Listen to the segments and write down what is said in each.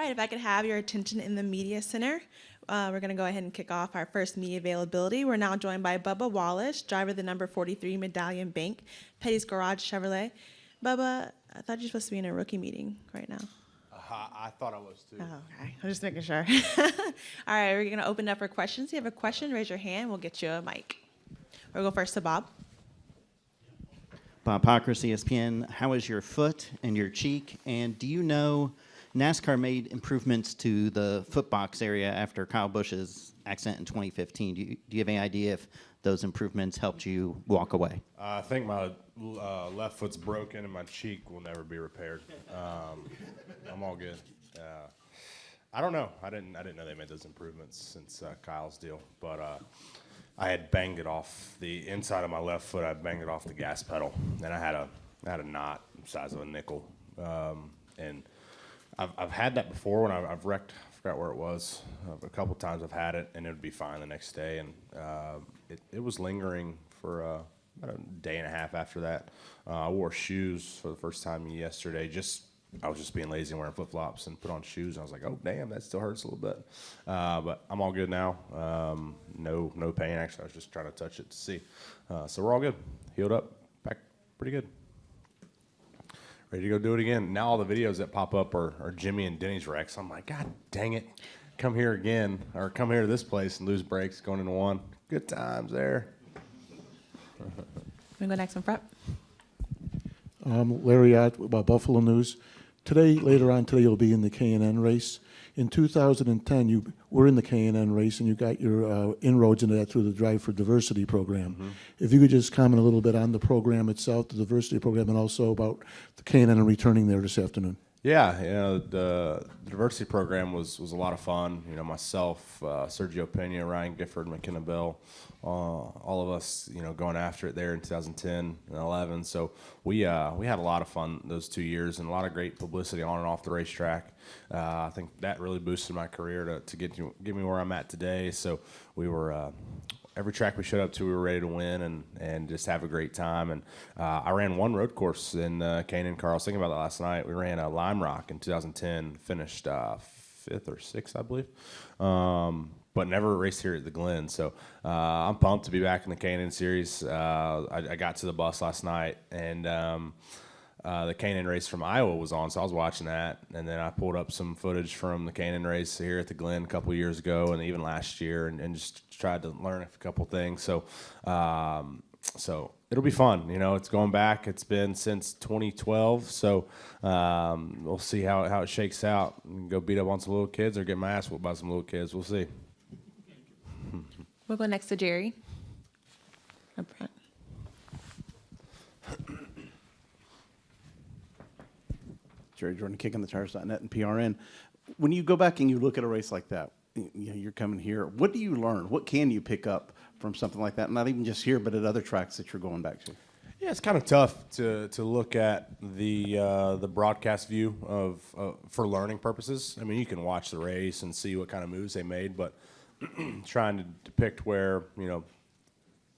right, if I could have your attention in the media center. We're going to go ahead and kick off our first media availability. We're now joined by Bubba Wallace, driver of the number 43 Medallion Bank, Petty's Garage Chevrolet. Bubba, I thought you were supposed to be in a rookie meeting right now. I thought I was too. Oh, okay. I'm just making sure. All right, we're going to open up for questions. If you have a question, raise your hand. We'll get you a mic. We'll go first to Bob. Bob Pocker, ESPN. How is your foot and your cheek? And do you know NASCAR made improvements to the foot box area after Kyle Busch's accident in 2015? Do you have any idea if those improvements helped you walk away? I think my left foot's broken and my cheek will never be repaired. I'm all good. I don't know. I didn't know they made those improvements since Kyle's deal, but I had banged it off the inside of my left foot. I banged it off the gas pedal, and I had a knot the size of a nickel. And I've had that before when I've wrecked. I forgot where it was. A couple times I've had it, and it would be fine the next day. And it was lingering for about a day and a half after that. I wore shoes for the first time yesterday. I was just being lazy and wearing flip-flops and put on shoes. And I was like, oh, damn, that still hurts a little bit. But I'm all good now. No pain, actually. I was just trying to touch it to see. So we're all good. Healed up. Back pretty good. Ready to go do it again. Now all the videos that pop up are Jimmy and Denny's wrecks. I'm like, God dang it. Come here again, or come here to this place and lose brakes going into one. Good times there. We go next in front. Larry Ott, Buffalo News. Later on today, you'll be in the K&N race. In 2010, you were in the K&N race, and you got your inroads into that through the Drive for Diversity program. Mm-hmm. If you could just comment a little bit on the program itself, the diversity program, and also about the K&N and returning there this afternoon. Yeah, the diversity program was a lot of fun. Myself, Sergio Pena, Ryan Gifford, McKenna Bell, all of us, going after it there in 2010 and 11. So we had a lot of fun those 2 years and a lot of great publicity on and off the racetrack. I think that really boosted my career to get me where I'm at today. So we were. Every track we showed up to, we were ready to win and just have a great time. And I ran one road course in K&N car. I was thinking about that last night. We ran a Lime Rock in 2010, finished 5th or 6th, I believe, but never raced here at the Glen. So I'm pumped to be back in the K&N series. I got to the bus last night, and the K&N race from Iowa was on, so I was watching that. And then I pulled up some footage from the K&N race here at the Glen a couple of years ago and even last year and just tried to learn a couple things. So it'll be fun. It's going back. It's been since 2012, so we'll see how it shakes out. Go beat up on some little kids or get my ass whooped by some little kids. We'll see. We'll go next to Jerry. Up front. Jerry Jordan, KickingTheTires.net and PRN. When you go back and you look at a race like that, you're coming here. What do you learn? What can you pick up from something like that? Not even just here, but at other tracks that you're going back to. Yeah, it's kind of tough to look at the broadcast view for learning purposes. I mean, you can watch the race and see what kind of moves they made, but trying to depict where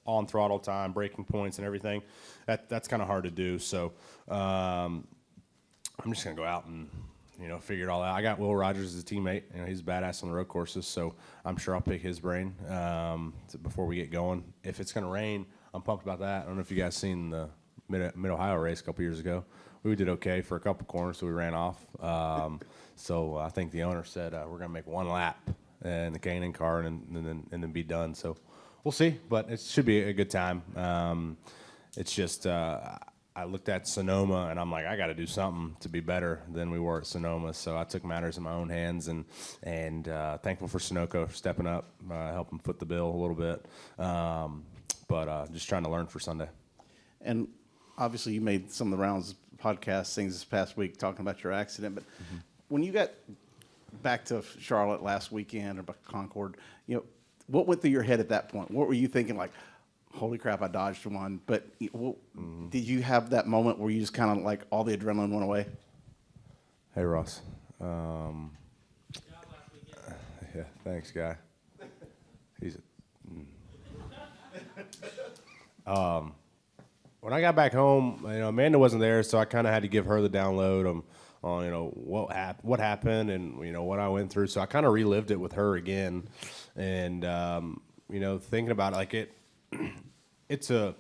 on throttle time, braking points, and everything, that's kind of hard to do. So. I'm just going to go out and, figure it all out. I got Will Rogers as a teammate. He's a badass on the road courses, so I'm sure I'll pick his brain before we get going. If it's going to rain, I'm pumped about that. I don't know if you guys seen the Mid-Ohio race a couple years ago. We did okay for a couple corners, so we ran off. So I think the owner said we're going to make one lap in the K&N car and then be done. So we'll see, but it should be a good time. It's just I looked at Sonoma, and I'm like, I got to do something to be better than we were at Sonoma. So I took matters in my own hands, and thankful for Sunoco for stepping up, helping foot the bill a little bit. But just trying to learn for Sunday. And obviously you made some of the rounds, podcast things this past week talking about your accident. But when you got back to Charlotte last weekend or Concord, what went through your head at that point? What were you thinking, like, holy crap, I dodged one? But did you have that moment where you just kind of like all the adrenaline went away? Hey, Ross. Yeah, thanks, guy. He's when I got back home, Amanda wasn't there, so I kind of had to give her the download on what happened and what I went through. So I kind of relived it with her again, and thinking about it, like it's a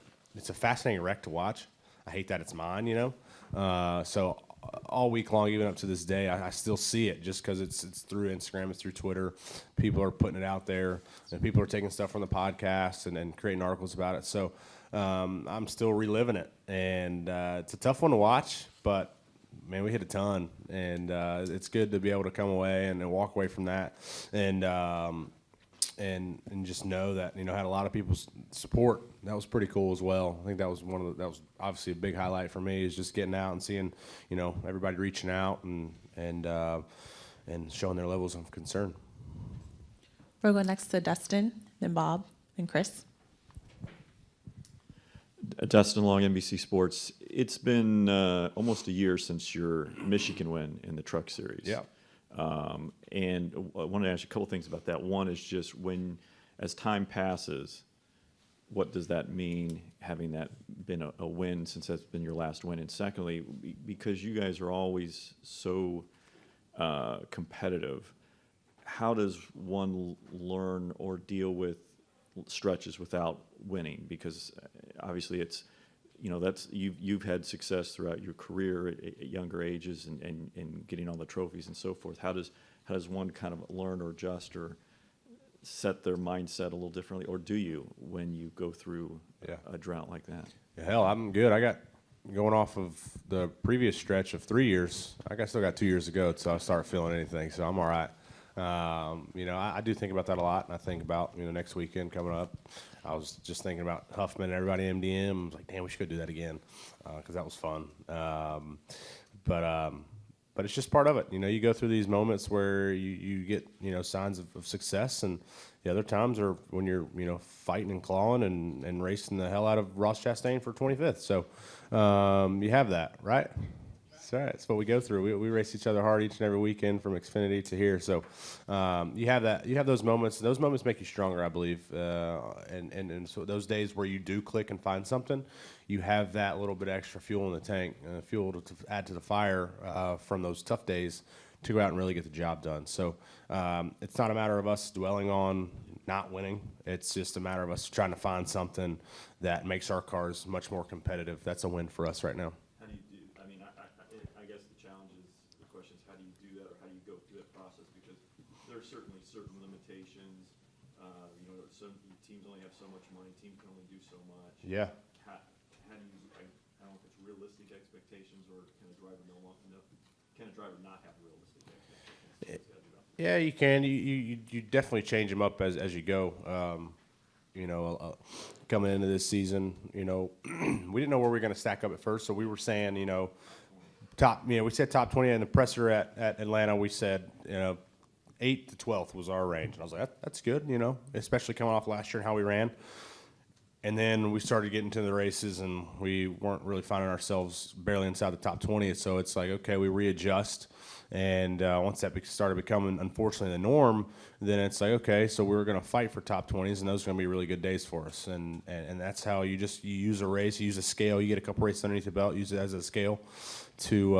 fascinating wreck to watch. I hate that it's mine, so all week long, even up to this day, I still see it just because it's through Instagram, it's through Twitter. People are putting it out there, and people are taking stuff from the podcast and creating articles about it. So I'm still reliving it, and it's a tough one to watch, but man, we hit a ton, and it's good to be able to come away and walk away from that, and just know that had a lot of people's support. That was pretty cool as well. I think that was that was obviously a big highlight for me, is just getting out and seeing everybody reaching out and showing their levels of concern. We'll go next to Dustin, then Bob, and Chris. Dustin Long, NBC Sports. It's been almost a year since your Michigan win in the Truck Series. Yeah. And I wanted to ask you a couple things about that. One is just as time passes, what does that mean, having that been a win, since that's been your last win? And secondly, because you guys are always so competitive, how does one learn or deal with stretches without winning? Because obviously it's, that's you've had success throughout your career at younger ages and getting all the trophies and so forth. How does one kind of learn or adjust or set their mindset a little differently, or do you, when you go through a drought like that? Yeah, hell, I'm good. I got going off of the previous stretch of 3 years. Still got 2 years to go, so I start feeling anything. So I'm all right. I do think about that a lot, and I think about next weekend coming up. I was just thinking about Huffman and everybody at MDM. I was like, damn, we should go do that again, because that was fun. But it's just part of it. You go through these moments where you get signs of success, and the other times are when you're fighting and clawing and racing the hell out of Ross Chastain for 25th. So you have that, right? That's right. That's what we go through. We race each other hard each and every weekend, from Xfinity to here. So you have that. You have those moments. Those moments make you stronger, I believe. And so those days where you do click and find something, you have that little bit extra fuel in the tank, fuel to add to the fire from those tough days to go out and really get the job done. So it's not a matter of us dwelling on not winning. It's just a matter of us trying to find something that makes our cars much more competitive. That's a win for us right now. How do you do? I mean, I guess the challenge is, the question is, how do you do that, or how do you go through that process? Because there are certainly certain limitations. Some teams only have so much money. Team can only do so much. Yeah. How do you? I don't know if it's realistic expectations, or can a driver not have realistic expectations? Yeah, you can. You definitely change them up as you go. Coming into this season, we didn't know where we were going to stack up at first, so we were saying, top. We said top 20 in the presser at Atlanta. We said, 8th to 12th was our range, and I was like, that's good, especially coming off last year and how we ran. And then we started getting to the races, and we weren't really finding ourselves barely inside the top 20. So it's like, okay, we readjust. And once that started becoming, unfortunately, the norm, then it's like, okay, so we're going to fight for top 20s, and those are going to be really good days for us. And that's how you use a race, you use a scale, you get a couple races underneath the belt, use it as a scale to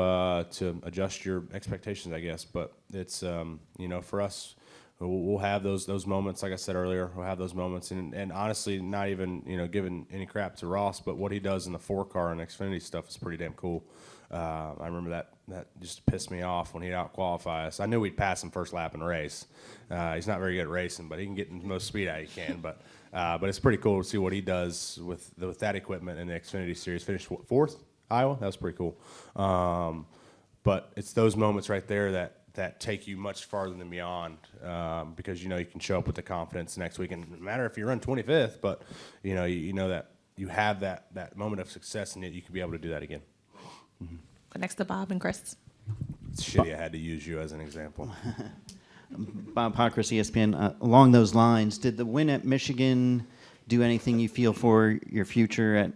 adjust your expectations, I guess. But it's, for us, we'll have those moments, like I said earlier. We'll have those moments, and honestly, not even giving any crap to Ross, but what he does in the 4-car and Xfinity stuff is pretty damn cool. I remember that just pissed me off when he'd out-qualify us. I knew we'd pass him first lap in the race. He's not very good at racing, but he can get the most speed out he can. But it's pretty cool to see what he does with that equipment in the Xfinity Series. Finished 4th, Iowa. That was pretty cool. But it's those moments right there that take you much farther than beyond, because you can show up with the confidence next week. And no matter if you run 25th, but you know that you have that moment of success, and yet you can be able to do that again. Go next to Bob and Chris. It's shitty I had to use you as an example. Bob Pockris, ESPN. Along those lines, did the win at Michigan do anything you feel for your future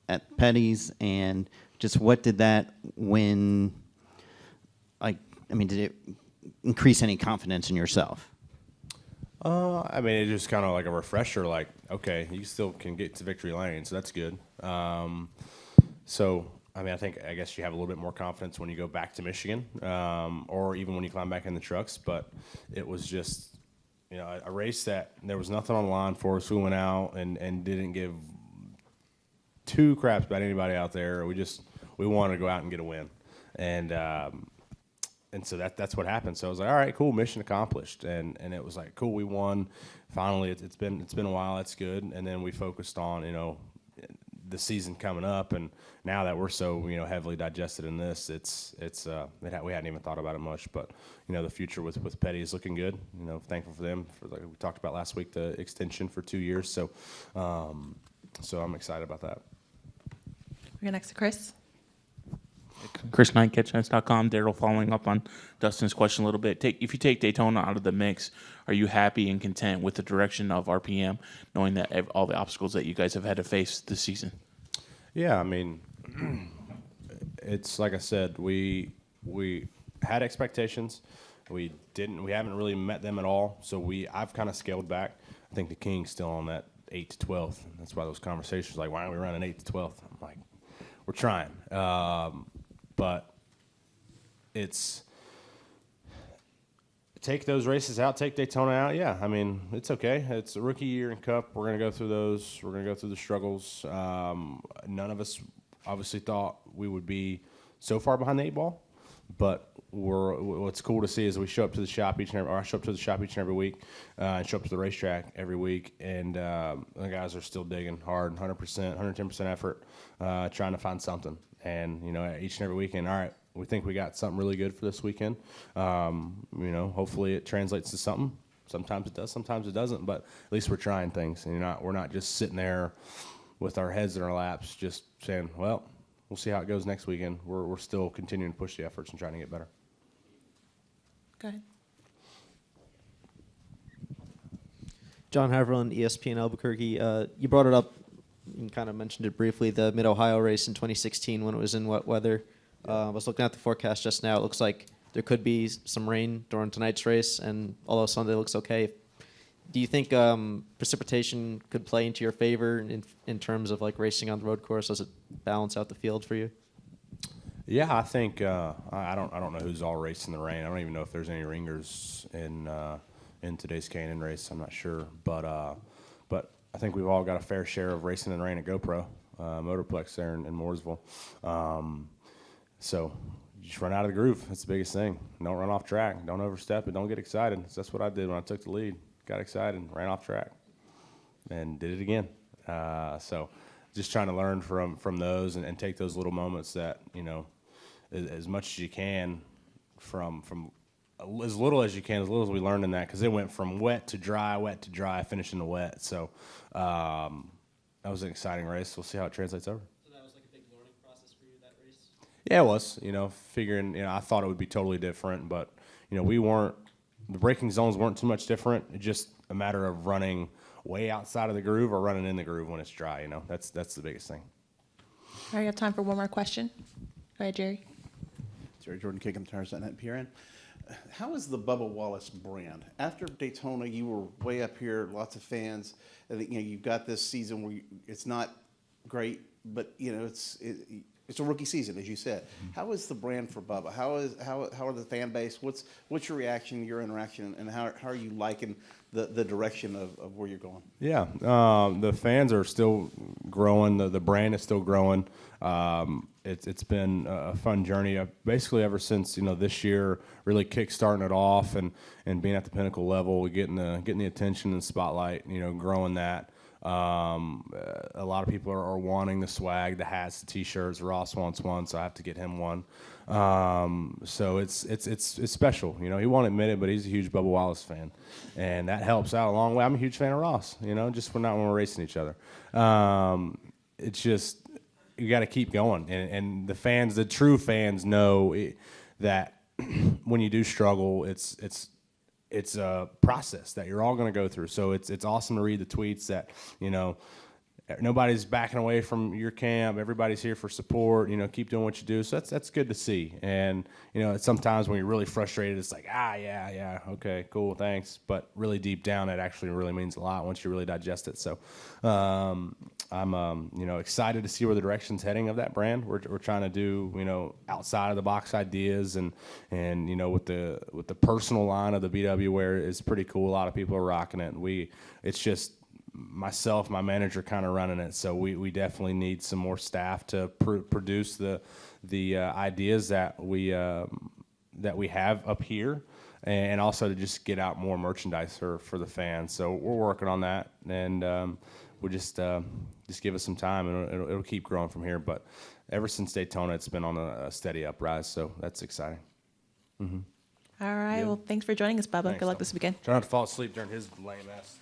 at Petty's? And just what did that win, did it increase any confidence in yourself? It's just kind of like a refresher, like, okay, you still can get to victory lane, so that's good. So I mean, I guess you have a little bit more confidence when you go back to Michigan, or even when you climb back in the trucks. But it was just, a race that there was nothing on the line for us. We went out and didn't give two craps about anybody out there. We wanted to go out and get a win, and so that's what happened. So I was like, all right, cool, mission accomplished, and it was like, cool, we won. Finally, it's been a while. That's good. And then we focused on the season coming up, and now that we're so heavily digested in this, we hadn't even thought about it much. But the future with Petty is looking good. Thankful for them for, like we talked about last week, the extension for 2 years. So I'm excited about that. We go next to Chris. Chris Knight, CatchNets.com. Daryl, following up on Dustin's question a little bit. If you take Daytona out of the mix, are you happy and content with the direction of RPM, knowing that all the obstacles that you guys have had to face this season? Yeah, I mean, it's like I said, we had expectations. We haven't really met them at all. So I've kind of scaled back. I think the King's still on that 8 to 12th. That's why those conversations like, why aren't we running 8 to 12th? I'm like, we're trying. But it's take those races out, take Daytona out. Yeah, I mean, it's okay. It's a rookie year in Cup. We're going to go through those. We're going to go through the struggles. None of us obviously thought we would be so far behind the 8 ball. But what's cool to see is we show up to the shop I show up to the shop each and every week, and show up to the racetrack every week, and the guys are still digging hard, 100%, 110% effort, trying to find something. And each and every weekend, all right, we think we got something really good for this weekend. Hopefully it translates to something. Sometimes it does, sometimes it doesn't. But at least we're trying things, and we're not just sitting there with our heads in our laps, just saying, well, we'll see how it goes next weekend. We're still continuing to push the efforts and trying to get better. Go ahead. John Haverland, ESPN Albuquerque. You brought it up, you kind of mentioned it briefly, the Mid-Ohio race in 2016 when it was in wet weather. I was looking at the forecast just now. It looks like there could be some rain during tonight's race, and although Sunday looks okay, do you think precipitation could play into your favor in terms of like racing on the road course? Does it balance out the field for you? Yeah, I think I don't know who's all racing in the rain. I don't even know if there's any ringers in today's K&N race. I'm not sure, but I think we've all got a fair share of racing in the rain at GoPro Motorplex there in Mooresville. So you just run out of the groove. That's the biggest thing. Don't run off track. Don't overstep it. Don't get excited. That's what I did when I took the lead. Got excited, ran off track, and did it again. So just trying to learn from those and take those little moments that, as much as you can from as little as you can, as little as we learned in that, because it went from wet to dry, finishing the wet. So that was an exciting race. We'll see how it translates over. So that was like a big learning process for you, that race? Yeah, it was. Figuring, I thought it would be totally different, but, the braking zones weren't too much different. It's just a matter of running way outside of the groove or running in the groove when it's dry. That's the biggest thing. All right, you have time for one more question. Go ahead, Jerry. Jerry Jordan, Kicking the Tires.net, PRN. How is the Bubba Wallace brand? After Daytona, you were way up here, lots of fans. I think, you've got this season where it's not great, but it's a rookie season, as you said. How is the brand for Bubba? How are the fan base? What's your reaction, your interaction, and how are you liking the direction of where you're going? Yeah, the fans are still growing. The brand is still growing. It's been a fun journey, basically ever since this year, really kickstarting it off and being at the pinnacle level, getting the attention and spotlight. Growing that. A lot of people are wanting the swag, the hats, the T-shirts. Ross wants one, so I have to get him one. So it's special. He won't admit it, but he's a huge Bubba Wallace fan, and that helps out a long way. I'm a huge fan of Ross. Just when we're racing each other. It's just you got to keep going, and the fans, the true fans, know that when you do struggle, it's a process that you're all going to go through. So it's awesome to read the tweets that, nobody's backing away from your camp. Everybody's here for support. Keep doing what you do. So that's good to see. And sometimes when you're really frustrated, it's like, yeah, okay, cool, thanks. But really deep down, it actually really means a lot once you really digest it. So I'm excited to see where the direction's heading of that brand. We're trying to do outside of the box ideas, and with the personal line of the BW wear is pretty cool. A lot of people are rocking it. And it's just myself, my manager, kind of running it. So we definitely need some more staff to produce the ideas that we have up here, and also to just get out more merchandise for the fans. So we're working on that, and we'll just give us some time, and it'll keep growing from here. But ever since Daytona, it's been on a steady uprise. So that's exciting. All right. Well, thanks for joining us, Bubba. Thanks, Good luck Tom. this weekend. Try not to fall asleep during his lame ass